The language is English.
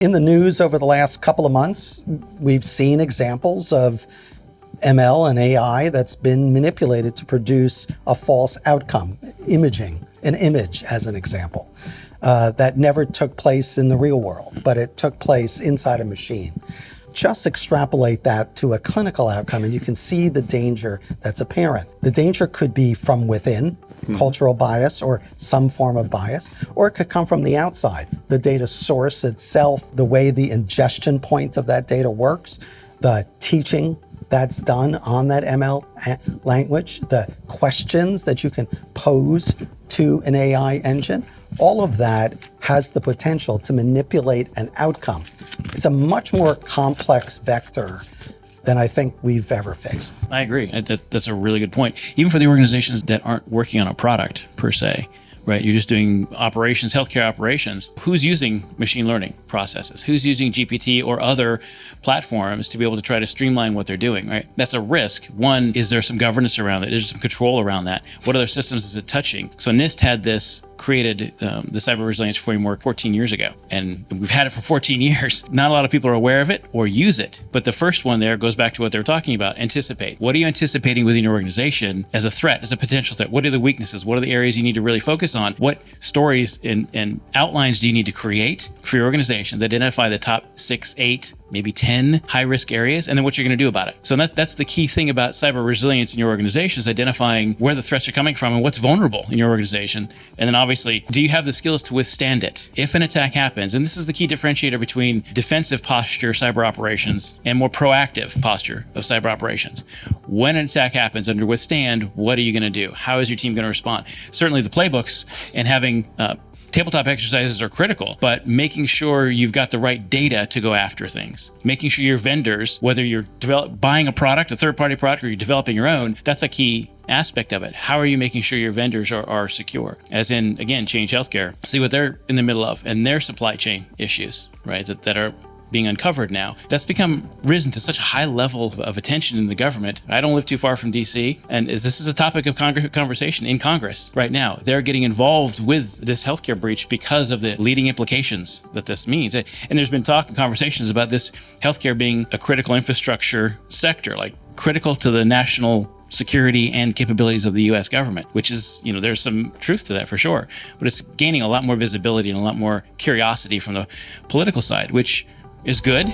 In the news over the last couple of months, we've seen examples of ML and AI that's been manipulated to produce a false outcome, imaging, an image as an example, that never took place in the real world, but it took place inside a machine. Just extrapolate that to a clinical outcome and you can see the danger that's apparent. The danger could be from within, cultural bias or some form of bias, or it could come from the outside. The data source itself, the way the ingestion point of that data works, the teaching that's done on that ML language, the questions that you can pose to an AI engine, all of that has the potential to manipulate an outcome. It's a much more complex vector than I think we've ever faced. I agree. That's a really good point. Even for the organizations that aren't working on a product per se, right? You're just doing operations, healthcare operations. Who's using machine learning processes? Who's using GPT or other platforms to be able to try to streamline what they're doing, right? That's a risk. One, is there some governance around it? Is there some control around that? What other systems is it touching? So NIST had this created the Cyber Resilience Framework 14 years ago, and we've had it for 14 years. Not a lot of people are aware of it or use it, but the first one there goes back to what they were talking about, anticipate. What are you anticipating within your organization as a threat, as a potential threat? What are the weaknesses? What are the areas you need to really focus on? What stories and outlines do you need to create for your organization that identify the top 6, 8, maybe 10 high-risk areas, and then what you're going to do about it. So that's the key thing about cyber resilience in your organization, is identifying where the threats are coming from and what's vulnerable in your organization. And then obviously, do you have the skills to withstand it? If an attack happens, and this is the key differentiator between defensive posture cyber operations and more proactive posture of cyber operations. When an attack happens under withstand, what are you going to do? How is your team going to respond? Certainly the playbooks and having tabletop exercises are critical, but making sure you've got the right data to go after things. Making sure your vendors, whether you're buying a product, a third-party product, or you're developing your own, that's a key aspect of it. How are you making sure your vendors are secure? As in, again, Change Healthcare, see what they're in the middle of and their supply chain issues, right, that are being uncovered now. That's become risen to such a high level of attention in the government. I don't live too far from DC, and this is a topic of conversation in Congress right now. They're getting involved with this healthcare breach because of the leading implications that this means. And there's been talk and conversations about this healthcare being a critical infrastructure sector, like critical to the national security and capabilities of the U.S. government, which is, there's some truth to that for sure. But it's gaining a lot more visibility and a lot more curiosity from the political side, which is good.